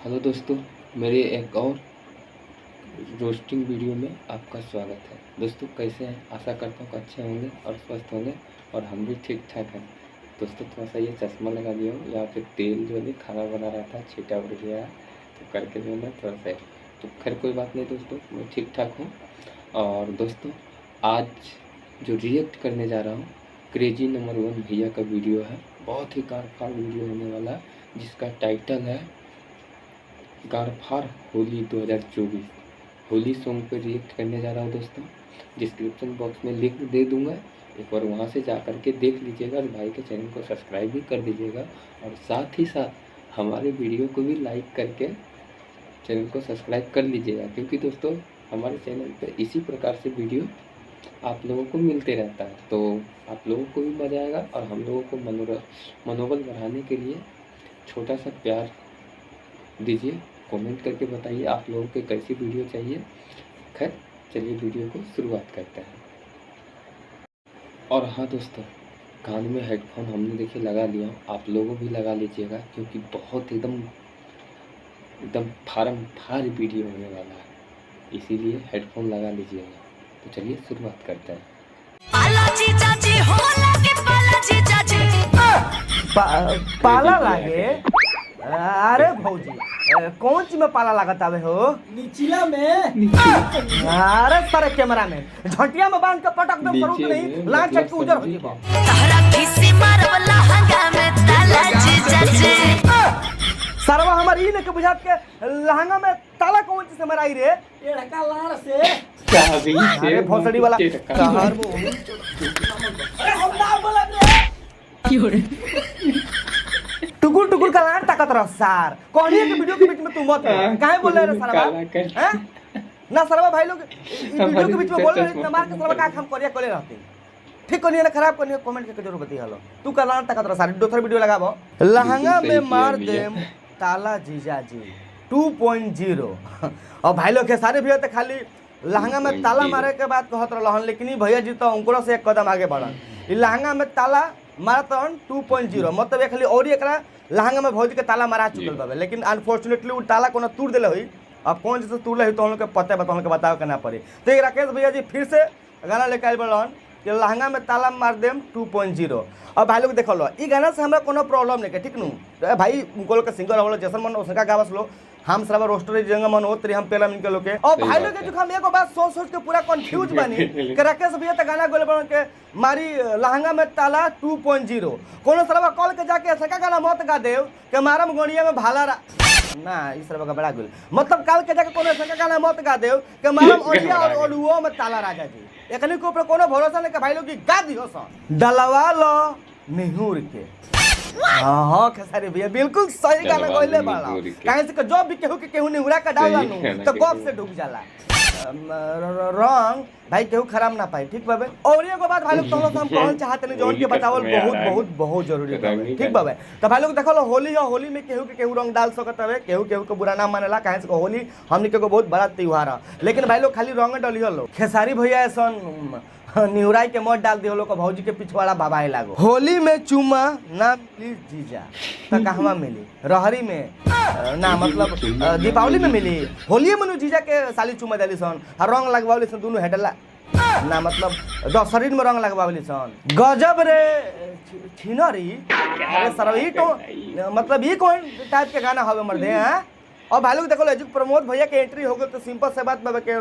Hello दोस्तों, मेरे एक और रोस्टिंग वीडियो में आपका स्वागत है। दोस्तों कैसे हैं? आशा करता हूँ कि अच्छे होंगे और स्वस्थ होंगे और हम भी ठीक ठाक हैं। दोस्तों थोड़ा सा ये चश्मा लगा दिया हूँ, यहाँ पे तेल जो है खाना बना रहा था, छींटा उड़ गया तो करके जो है थोड़ा सा, तो खैर कोई बात नहीं दोस्तों, मैं ठीक ठाक हूँ। और दोस्तों आज जो रिएक्ट करने जा रहा हूँ, क्रेजी नंबर 1 भैया का वीडियो है। बहुत ही कार वीडियो होने वाला है, जिसका टाइटल है गारफार होली 2024। होली सॉन्ग पे रिएक्ट करने जा रहा हूँ दोस्तों। डिस्क्रिप्शन बॉक्स में लिंक दे दूंगा, एक बार वहाँ से जा कर के देख लीजिएगा और भाई के चैनल को सब्सक्राइब भी कर दीजिएगा और साथ ही साथ हमारे वीडियो को भी लाइक करके चैनल को सब्सक्राइब कर लीजिएगा, क्योंकि दोस्तों हमारे चैनल पे इसी प्रकार से वीडियो आप लोगों को मिलते रहता है, तो आप लोगों को भी मज़ा आएगा और हम लोगों को मनोबल बढ़ाने के लिए छोटा सा प्यार दीजिए। कमेंट करके बताइए आप लोगों को कैसी वीडियो चाहिए। खैर चलिए वीडियो को शुरुआत करते हैं। और हाँ दोस्तों, कान में हेडफोन हमने देखिए लगा लिया, आप लोगों भी लगा लीजिएगा, क्योंकि बहुत एकदम फार वीडियो होने वाला है, इसीलिए हेडफोन लगा लीजिएगा। तो चलिए शुरुआत करते हैं। पाला लागे? अरे भौजी, कौन चीज में पाला लागत आवे हो? निचिला में। अरे सारे कैमरा में झटिया में बांध के पटक दे, करू तो नहीं लाग चट के उजर हो जीबो। तहरा खिसी मारवला हंगा में ताला जीजा जी। सरवा हमर ई ने के बुझात के लहंगा में ताला कौन चीज से मराई रे? एड़का लार से। अरे भोसड़ी वाला कहर वो। अरे हम ना बोलब रे। क्यों रे? टुकुर टुकुर का लान ताकत रह सार। कोहनी के वीडियो के बीच में तू मत काहे बोल रहे रे सरवा? हैं? ना सरवा भाई लोग वीडियो के बीच में बोल रहे इतना मार के सरवा का हम करिया कोले रहते। ठीक कोनी ना खराब कोनी, कमेंट करके जरूर बताइए। हेलो तू का लान ताकत रह सार, दोसर वीडियो लगाबो। लहंगा में मार दे ताला जीजा जी 2.0। और भाई लोग के सारे भी तो खाली लहंगा में ताला मारे के बाद कहत रहन, लेकिन ई भैया जी तो उनको से एक कदम आगे बढ़न। ई लहंगा में ताला मारतन 2.0 मतलब एक खाली और एकरा लहंगा में भौजी के ताला मारा चुकल बाबे, लेकिन अनफॉर्चुनेटली उ ताला कोनो तोड़ देले होई। अब कौन चीज से तोड़ले होई तो हम लोग के पता बताओ के बताओ के ना पड़ी। तो ये राकेश भैया जी फिर से गाना लेके आइल बड़न कि लहंगा में ताला मार देम 2.0। अब भाई लोग देखो लो, ई गाना से हमरा कोनो प्रॉब्लम नहीं के, ठीक नु भाई उनको लोग के सिंगर होलो जैसन मन उसका गावस लो, हम सब रोस्टर जंग मन होत हम पेला मिल के लोग के। और भाई लोग के जो हम एगो बात सोच के पूरा कंफ्यूज बानी कि राकेश भैया त गाना गोले बन के मारी लहंगा में ताला 2.0। कोनो सरवा कॉल के जाके सका गाना मत गा देव के मारम गोनिया में भाला ना, इस सरवा का बड़ा गुल मतलब काल के जाके कोनो सका गाना मत गा देव के मारम ओलिया और ओलुओ में ताला राजा जी। एकनी के ऊपर कोनो भरोसा नहीं के भाई लोग की गा दियो स डलवा लो निहुर के। हाँ खेसारी भैया बिल्कुल सही गाना कहले बाला, काहे से जो भी केहू निहुरा का डाला नु तो कब से डूब जाला रंग भाई केहू खराब ना पाए, ठीक बाबे। और एगो बात भाई लोग तो हम कहल चाहते नहीं, जोन के बतावल बहुत बहुत बहुत जरूरी है, ठीक बाबे। तो भाई लोग देखो लो होली है, होली में केहू के केहू रंग डाल सकत हवे, केहू केहू के बुरा ना मानेला, काहे से होली हमनी के बहुत बड़ा त्योहार है, लेकिन भाई लोग खाली रंग डालियो लो। खेसारी भैया ऐसन निहुराई के मत डाल दियो लोग भौजी के पिछवाड़ा बाबाए लागो। होली में चुमा ना मिली जीजा तो कहवा मिली? रहरी में ना मतलब दीपावली में मिली, होली में जीजा के साली चुमा दिली सन और रंग लगवावली सन दोनों हेडला ना, मतलब दो शरीर में रंग लगवावली सन। गजब रे छिनरी। अरे सरवी तो मतलब ये कौन टाइप के गाना हवे मर्दे हैं? और भाई लोग देखो लो प्रमोद भैया के एंट्री हो गई तो सिंपल से बात बाबा के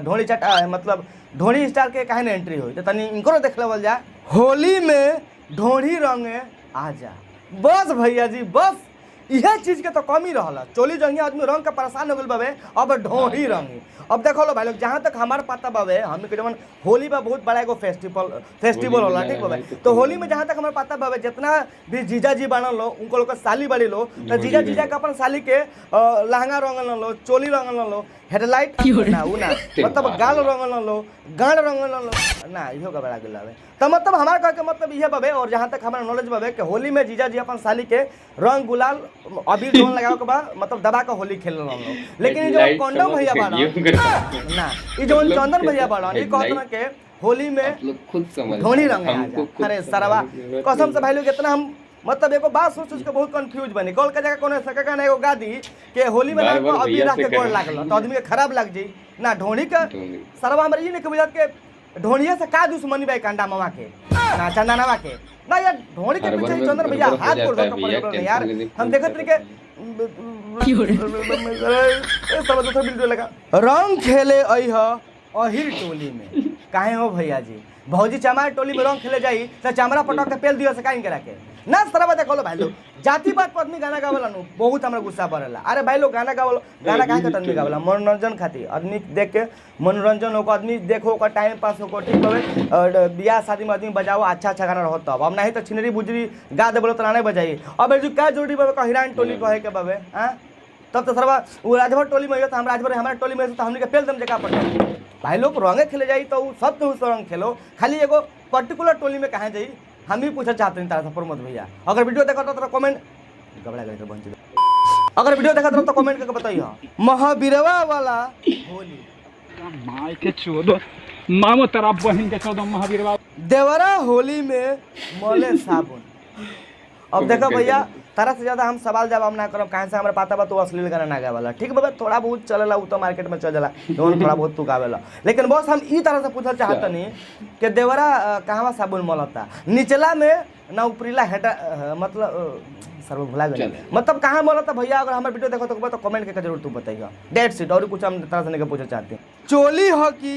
ढोली चटा मतलब ढोली स्टार के काहे ना एंट्री हुई तो तनी इनको देख लेवल जा। होली में ढोली रंगे आजा, बस भैया जी बस यह चीज के तो कमी रहला। चोली जंगी आदमी रंग के परेशान हो गल बाबे, अब ढोली रंगी। अब देखो लो भाई लोग जहाँ तक हमारे पता बाबे, हमने के जवन होली में बहुत बड़ा एगो फेस्टिवल होला, ठीक बाबे। तो होली में जहाँ तक हमारे पता बाबे जितना भी जीजा जी बनल लो उनको लोग साली बड़ी लो, तो जीजा जीजा के अपन साली के लहंगा रंगल लो, चोली रंगल लो, हेडलाइट ना उ ना मतलब गाल रंगल लो, गाड़ रंगल लो ना, इहो का बड़ा गुलाब है। तो मतलब हमारा कह के मतलब यह बाबे, और जहाँ तक हमारा नॉलेज बाबे कि होली में जीजा जी अपन साली के रंग गुलाल अबीर जोन लगाओ के बाद मतलब दबा के होली खेल लो। लेकिन जो कंडम भैया बाड़ा ना, ये जो चंदन भैया बाड़ा ये कहत ना के होली में खुद समझ ढोली रंग आजा। अरे सरवा कसम से भाई लोग इतना हम मतलब एगो बात सोच के बहुत कंफ्यूज बनी कॉल के जगह कोनो सका ना एगो गादी के होली में बार ना बार अभी भैया रख से के गोड़ कहे। लागल तो आदमी के खराब लग जाई ना ढोणी का ढोणी। सरवा हमरे ये नहीं के बुझात के ढोणिया से का दुश्मनी बा कांडा मामा के ना चंदनवा के ना यार ढोणी के हर पीछे बार में चंदन भैया गड़बड़ हो हाथ जाता गोड़ है धो भैया, पड़े टेंशन यार लेने हम की देखत रहे जरूरत के सब दूसरा वीडियो लगा रंग खेले अइह अहिर टोली में काहे हो भैया जी भौजी चमार टोली में रंग खेले जाई तो चमड़ा पटक के पेल दियो से काहे करा के ना सरवा देखो भाई लोग जाति बात पर आदमी गाना गावला नु बहुत हमरा गुस्सा पड़ेला अरे भाई लोग गाना गावला गाना काहे के आदमी गावला मनोरंजन खातिर आदमी देख के मनोरंजन होको आदमी देखो ओकर टाइम पास होको ठीक होवे और बियाह शादी में आदमी बजाओ अच्छा अच्छा गाना रहत अब नहीं तो छिनरी बुजरी गा देबलो तो ना बजाई अब जो का जोड़ी बाबे का हिरान टोली कहे के बाबे हां तब तो सरवा वो राजभर टोली में तो हम राजभर हमारा टोली में तो हमने के पेल दम जगह पर भाई लोग रंगे खेले जाई तो सब तो रंग खेलो खाली एगो पर्टिकुलर टोली में कहाँ जाई हम भी पूछना चाहते हैं तारा से प्रमोद भैया अगर वीडियो देखा तो कमेंट गबड़ा करके बंच अगर वीडियो देखा तो कमेंट करके बताइए महावीरवा वाला होली माय के चोदो मामो तेरा बहन के चोदो महावीर बाबू देवरा होली में मोले साबुन अब देखो भैया तारा से ज्यादा हम सवाल जवाब ना करब कहाँ से हमारे पता बा तो अश्लील गाना ना गावेला ठीक बाबा थोड़ा बहुत चलेला उ तो मार्केट में चल जाला दोनों थोड़ा बहुत तू गावेला लेकिन बस हम ई तरह से पूछल चाहतनी कि देवरा कहवा साबुन मलता निचला में ना ऊपरीला हेटा मतलब सर्व भुला गए मतलब कहाँ मलता भैया अगर हमारे वीडियो देखो तो कमेंट करके जरूर तू बताइए डेट सीट और कुछ हम तरह से नहीं पूछना चाहते चोली हो कि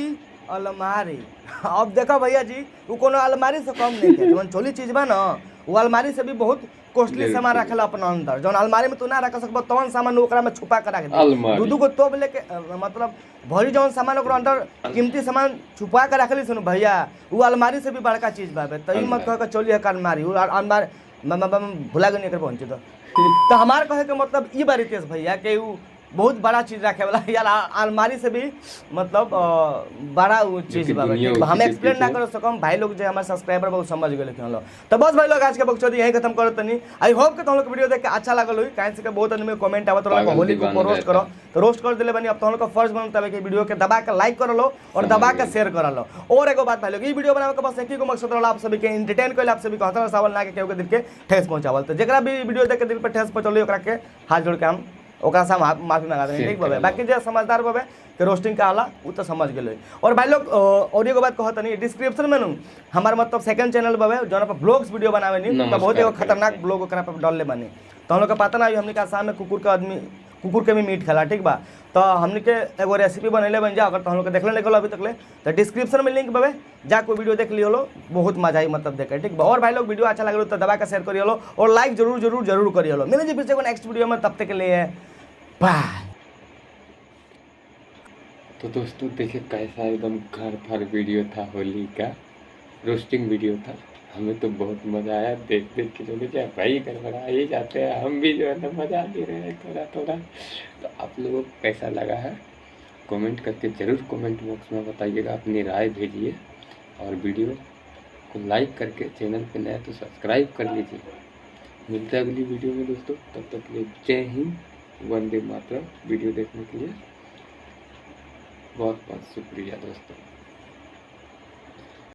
अलमारी अब देखो भैया जी वो कोनो अलमारी से कम नहीं है जवन चोली चीज बा ना वो अलमारी से भी बहुत कॉस्टली सामान रखला अपन अंदर जौन अलमारी में तू ना रख सकबो तवन सामान ओकरा में छुपा के रख दे दू को तोब लेके मतलब भरी जौन सामान ओकरा अंदर कीमती सामान छुपा के रखली सुन भैया वो अलमारी से भी बड़का चीज बाबे तो ई मत कह के चोली है अलमारी वो अलमारी भुला गनी कर पहुंचे तो हमार कहे के मतलब ई बार रितेश भैया कि उ बहुत बड़ा चीज रखे वाला यार अलमारी से भी मतलब बड़ा वो चीज बाबा हम एक्सप्लेन ना कर सकम भाई लोग जो हमारे सब्सक्राइबर बहुत समझ गए थे लोग तो बस भाई लोग आज के बकचोदी यही खत्म करो तनी आई होप कि तुम लोग वीडियो देख के अच्छा लागल होई काहे से के बहुत आदमी कमेंट आवत रहो होली को रोस्ट करो तो रोस्ट कर दिले बनी अब तुम लोग का फर्ज बनता है कि वीडियो के दबा के लाइक कर लो और दबा के शेयर कर लो और एगो बात भाई लोग ई वीडियो बनावे के बस एक ही को मकसद रहला आप सभी के एंटरटेन कइल आप सभी को हंसना सवाल ना के केहू के दिल के ठेस पहुंचावल तो जेकरा भी वीडियो देख के दिल पे ठेस पहुंचले ओकरा के हाथ जोड़ के हम ओकरा से माफी मांगा दें ठीक बाबे बाकी जो समझदार बाबे कि रोस्टिंग का आला वो तो समझ गए और भाई लोग और एगो बात कहत नहीं डिस्क्रिप्शन में हमार मतलब सेकंड चैनल बाबे जौन पर ब्लॉग्स वीडियो बनावे नहीं तो बहुत एगो खतरनाक ब्लॉग ओकरा पर डालले बनी तो हम लोग का पता ना हमने का आसाम में कुकुर के भी मीट खेला ठीक बा तो हमने के एगो रेसिपी बनैले बन जा अगर तो हम लोग के देखले नहीं अभी तक तो डिस्क्रिप्शन में लिंक बाबे जा कोई वीडियो देख लियो लो बहुत मजा आई मतलब देखे ठीक बा और भाई लोग वीडियो अच्छा लगे तो दबा के शेयर करिए लो और लाइक जरूर करिए लो मिले जी फिर से नेक्स्ट वीडियो में तब तक के लिए बाय। तो दोस्तों देखिए कैसा एकदम घर भर वीडियो था होली का रोस्टिंग वीडियो था हमें तो बहुत मज़ा आया देख के चले जाए भाई गड़बड़ा ही जाते हैं हम भी जो है ना मजा ले रहे हैं थोड़ा तो आप लोगों को कैसा लगा है कमेंट करके ज़रूर कमेंट बॉक्स में बताइएगा अपनी राय भेजिए और वीडियो को लाइक करके चैनल पे नया तो सब्सक्राइब कर लीजिए मिलते हैं अगली वीडियो में दोस्तों तब तक के लिए जय हिंद वंदे मातरम वीडियो देखने के लिए बहुत बहुत शुक्रिया दोस्तों।